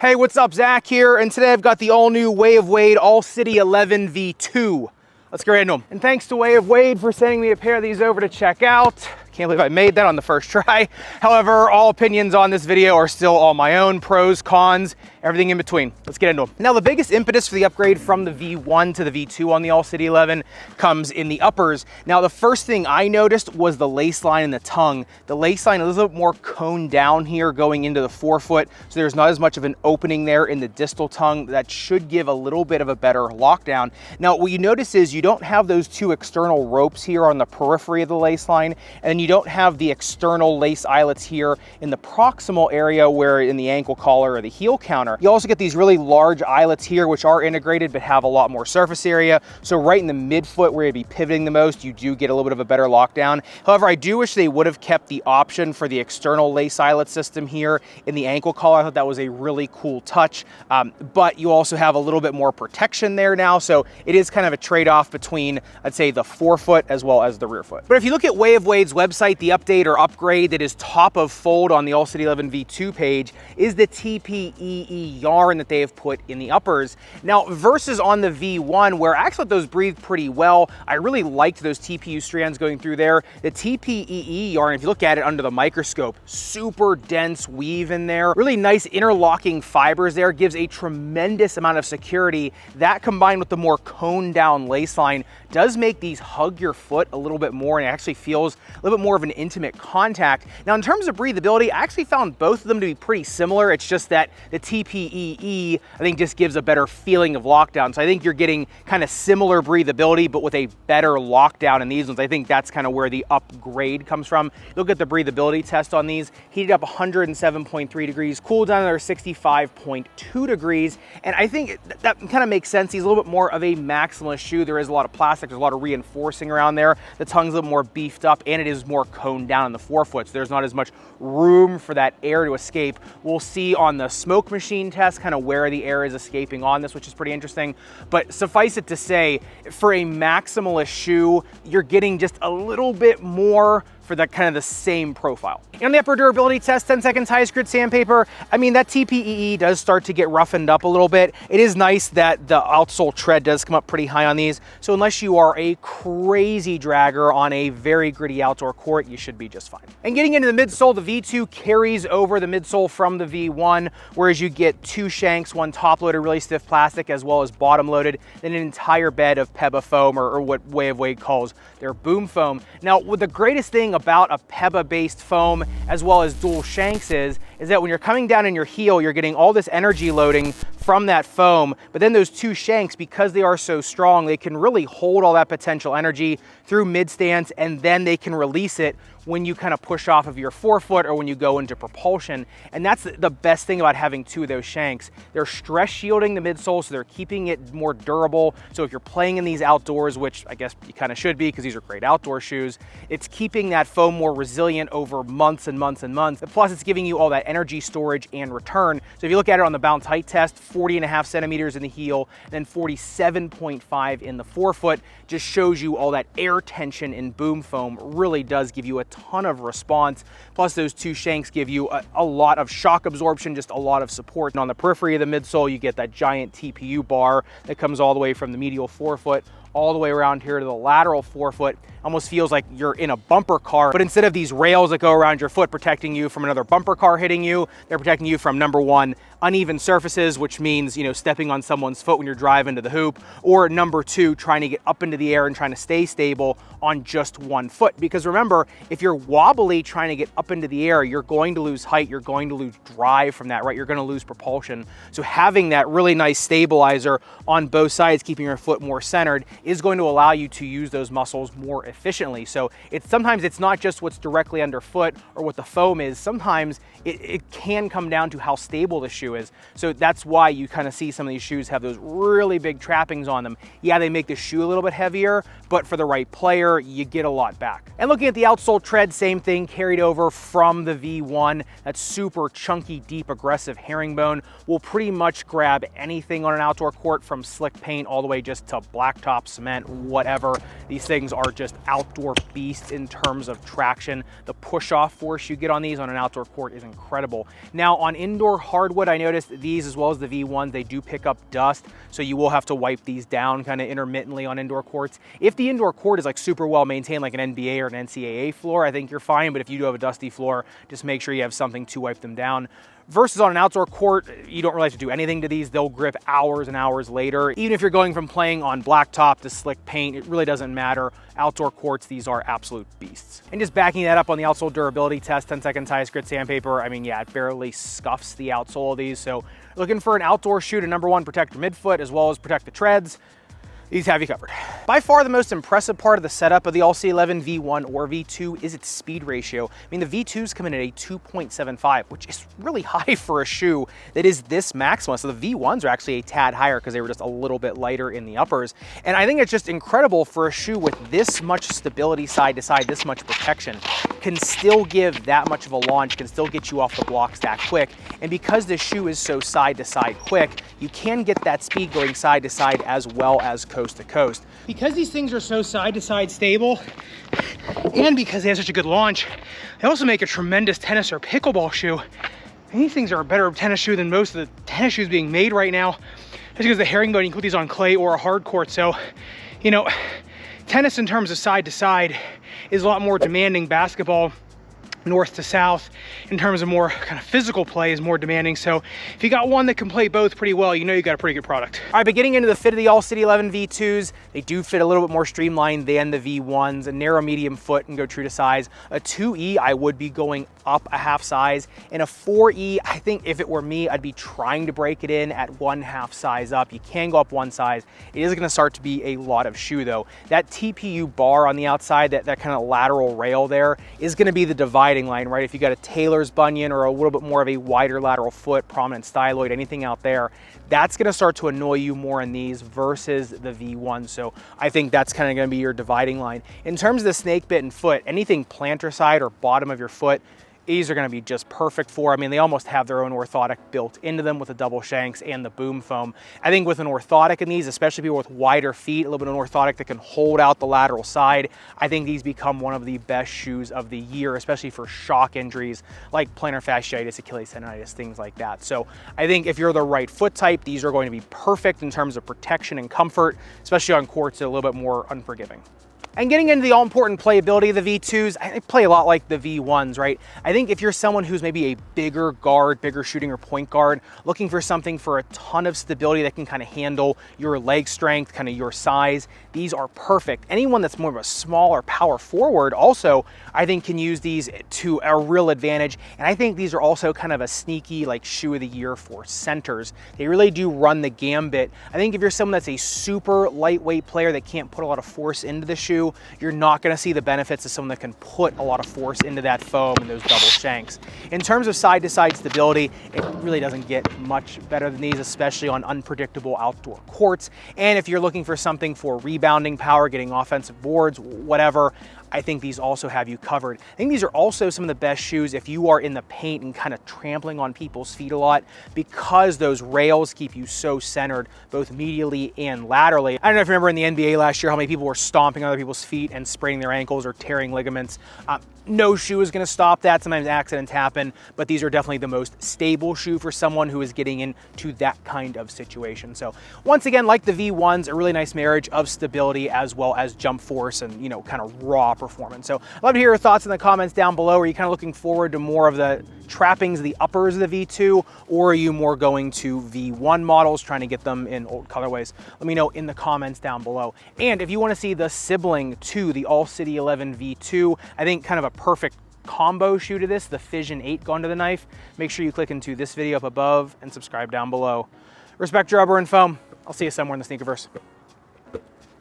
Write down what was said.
Hey, what's up? Zach here, and today I've got the all-new Way of Wade All City 11 V2. Let's get right into them. And thanks to Way of Wade for sending me a pair of these over to check out. Can't believe I made that on the first try. However, all opinions on this video are still all my own, pros, cons, everything in between. Let's get into them. Now, the biggest impetus for the upgrade from the V1 to the V2 on the All City 11 comes in the uppers. Now, the first thing I noticed was the lace line and the tongue. The lace line is a little bit more coned down here going into the forefoot, so there's not as much of an opening there in the distal tongue. That should give a little bit of a better lockdown. Now, what you notice is you don't have those two external ropes here on the periphery of the lace line, and you don't have the external lace eyelets here in the proximal area where in the ankle collar or the heel counter. You also get these really large eyelets here, which are integrated but have a lot more surface area. So right in the midfoot where you'd be pivoting the most, you do get a little bit of a better lockdown. However, I do wish they would have kept the option for the external lace eyelet system here in the ankle collar. I thought that was a really cool touch, but you also have a little bit more protection there now. So it is kind of a trade-off between, I'd say, the forefoot as well as the rear foot. But if you look at Way of Wade's website, the update or upgrade that is top of fold on the All City 11 V2 page is the TPEE yarn that they have put in the uppers. Now, versus on the V1, where I actually let those breathe pretty well, I really liked those TPU strands going through there. The TPEE yarn, if you look at it under the microscope, super dense weave in there, really nice interlocking fibers there, gives a tremendous amount of security. That combined with the more coned down lace line does make these hug your foot a little bit more, and it actually feels a little bit more of an intimate contact. Now, in terms of breathability, I actually found both of them to be pretty similar. It's just that the TPEE, I think, just gives a better feeling of lockdown. So I think you're getting kind of similar breathability, but with a better lockdown in these ones. I think that's kind of where the upgrade comes from. Look at the breathability test on these. Heated up 107.3 degrees, cooled down another 65.2 degrees. And I think that kind of makes sense. He's a little bit more of a maximalist shoe. There is a lot of plastic, there's a lot of reinforcing around there. The tongue's a little more beefed up, and it is more coned down in the forefoot, so there's not as much room for that air to escape. We'll see on the smoke machine test kind of where the air is escaping on this, which is pretty interesting. But suffice it to say, for a maximalist shoe, you're getting just a little bit more for that kind of the same profile. And on the upper durability test, 10 seconds highest grit sandpaper, I mean, that TPEE does start to get roughened up a little bit. It is nice that the outsole tread does come up pretty high on these. So unless you are a crazy dragger on a very gritty outdoor court, you should be just fine. And getting into the midsole, the V2 carries over the midsole from the V1, whereas you get two shanks, one top loaded, really stiff plastic, as well as bottom loaded, then an entire bed of PEBA foam, or what Way of Wade calls their boom foam. Now, what the greatest thing about a PEBA-based foam as well as dual shanks is that when you're coming down in your heel, you're getting all this energy loading from that foam, but then those two shanks, because they are so strong, they can really hold all that potential energy through mid stance, and then they can release it when you kind of push off of your forefoot or when you go into propulsion. And that's the best thing about having two of those shanks. They're stress shielding the midsole, so they're keeping it more durable. So if you're playing in these outdoors, which I guess you kind of should be because these are great outdoor shoes, it's keeping that foam more resilient over months and months and months. Plus, it's giving you all that energy storage and return. So if you look at it on the bounce height test, 40.5 centimeters in the heel, and then 47.5 in the forefoot, just shows you all that air tension in boom foam really does give you a ton of response. Plus, those two shanks give you a lot of shock absorption, just a lot of support. And on the periphery of the midsole, you get that giant TPU bar that comes all the way from the medial forefoot all the way around here to the lateral forefoot. Almost feels like you're in a bumper car, but instead of these rails that go around your foot protecting you from another bumper car hitting you, they're protecting you from, number one, uneven surfaces, which means, you know, stepping on someone's foot when you're driving to the hoop, or number two, trying to get up into the air and trying to stay stable on just one foot. Because remember, if you're wobbly trying to get up into the air, you're going to lose height, you're going to lose drive from that, right? You're going to lose propulsion. So having that really nice stabilizer on both sides, keeping your foot more centered, is going to allow you to use those muscles more efficiently. So sometimes it's not just what's directly underfoot or what the foam is. Sometimes it can come down to how stable the shoe is. So that's why you kind of see some of these shoes have those really big trappings on them. Yeah, they make the shoe a little bit heavier, but for the right player, you get a lot back. And looking at the outsole tread, same thing, carried over from the V1. That super chunky, deep, aggressive herringbone will pretty much grab anything on an outdoor court, from slick paint all the way just to blacktop, cement, whatever. These things are just outdoor beasts in terms of traction. The push-off force you get on these on an outdoor court is incredible. Now, on indoor hardwood, I noticed these, as well as the V1s, they do pick up dust, so you will have to wipe these down kind of intermittently on indoor courts. If the indoor court is like super well maintained, like an NBA or an NCAA floor, I think you're fine, but if you do have a dusty floor, just make sure you have something to wipe them down. Versus on an outdoor court, you don't really have to do anything to these. They'll grip hours and hours later. Even if you're going from playing on blacktop to slick paint, it really doesn't matter. Outdoor courts, these are absolute beasts. And just backing that up on the Outsole durability test, 10 seconds highest grit sandpaper, I mean, yeah, it barely scuffs the outsole of these. So looking for an outdoor shoe to #1, protect your midfoot as well as protect the treads, these have you covered. By far the most impressive part of the setup of the All-C11 V1 or V2 is its speed ratio. I mean, the V2s come in at a 2.75, which is really high for a shoe that is this maximum. So the V1s are actually a tad higher because they were just a little bit lighter in the uppers. And I think it's just incredible for a shoe with this much stability side to side, this much protection, can still give that much of a launch, can still get you off the blocks that quick. And because the shoe is so side to side quick, you can get that speed going side to side as well as coast to coast. Because these things are so side to side stable, and because they have such a good launch, they also make a tremendous tennis or pickleball shoe. And these things are a better tennis shoe than most of the tennis shoes being made right now, just because the herringbone, you can put these on clay or a hard court. So, you know, tennis in terms of side to side is a lot more demanding. Basketball, north to south, in terms of more kind of physical play, is more demanding. So if you got one that can play both pretty well, you know you got a pretty good product. All right, but getting into the fit of the All-C11 V2s, they do fit a little bit more streamlined than the V1s. A narrow medium foot and go true to size. A 2E, I would be going up a half size. And a 4E, I think if it were me, I'd be trying to break it in at 1/2 size up. You can go up one size. It is gonna start to be a lot of shoe though. That TPU bar on the outside, that kind of lateral rail there, is gonna be the dividing line, right? If you got a Taylor's bunion or a little bit more of a wider lateral foot, prominent styloid, anything out there, that's gonna start to annoy you more in these versus the V1. So I think that's kind of gonna be your dividing line. In terms of the snake bitten foot, anything plantar side or bottom of your foot, these are gonna be just perfect for. I mean, they almost have their own orthotic built into them with the double shanks and the boom foam. I think with an orthotic in these, especially people with wider feet, a little bit of an orthotic that can hold out the lateral side, I think these become one of the best shoes of the year, especially for shock injuries like plantar fasciitis, Achilles tendonitis, things like that. So I think if you're the right foot type, these are going to be perfect in terms of protection and comfort, especially on courts that are a little bit more unforgiving. And getting into the all-important playability of the V2s, I play a lot like the V1s, right? I think if you're someone who's maybe a bigger guard, bigger shooting or point guard, looking for something for a ton of stability that can kind of handle your leg strength, kind of your size, these are perfect. Anyone that's more of a smaller power forward also, I think, can use these to a real advantage. And I think these are also kind of a sneaky like shoe of the year for centers. They really do run the gambit. I think if you're someone that's a super lightweight player that can't put a lot of force into the shoe, you're not going to see the benefits of someone that can put a lot of force into that foam and those double shanks. In terms of side-to-side stability, it really doesn't get much better than these, especially on unpredictable outdoor courts. And if you're looking for something for rebounding power, getting offensive boards, whatever, I think these also have you covered. I think these are also some of the best shoes if you are in the paint and kind of trampling on people's feet a lot, because those rails keep you so centered both medially and laterally. I don't know if you remember in the NBA last year how many people were stomping on other people's feet and spraining their ankles or tearing ligaments. No shoe is going to stop that. Sometimes accidents happen, but these are definitely the most stable shoe for someone who is getting into that kind of situation. So once again, like the V1s, a really nice marriage of stability as well as jump force and, you know, kind of raw performance. So I'd love to hear your thoughts in the comments down below. Are you kind of looking forward to more of the trappings, the uppers of the V2, or are you more going to V1 models, trying to get them in old colorways? Let me know in the comments down below. And if you want to see the sibling to the All-C11 V2, I think kind of a perfect combo shoe to this, the Fission 8 going to the knife, make sure you click into this video up above and subscribe down below. Respect your rubber and foam. I'll see you somewhere in the Sneakerverse.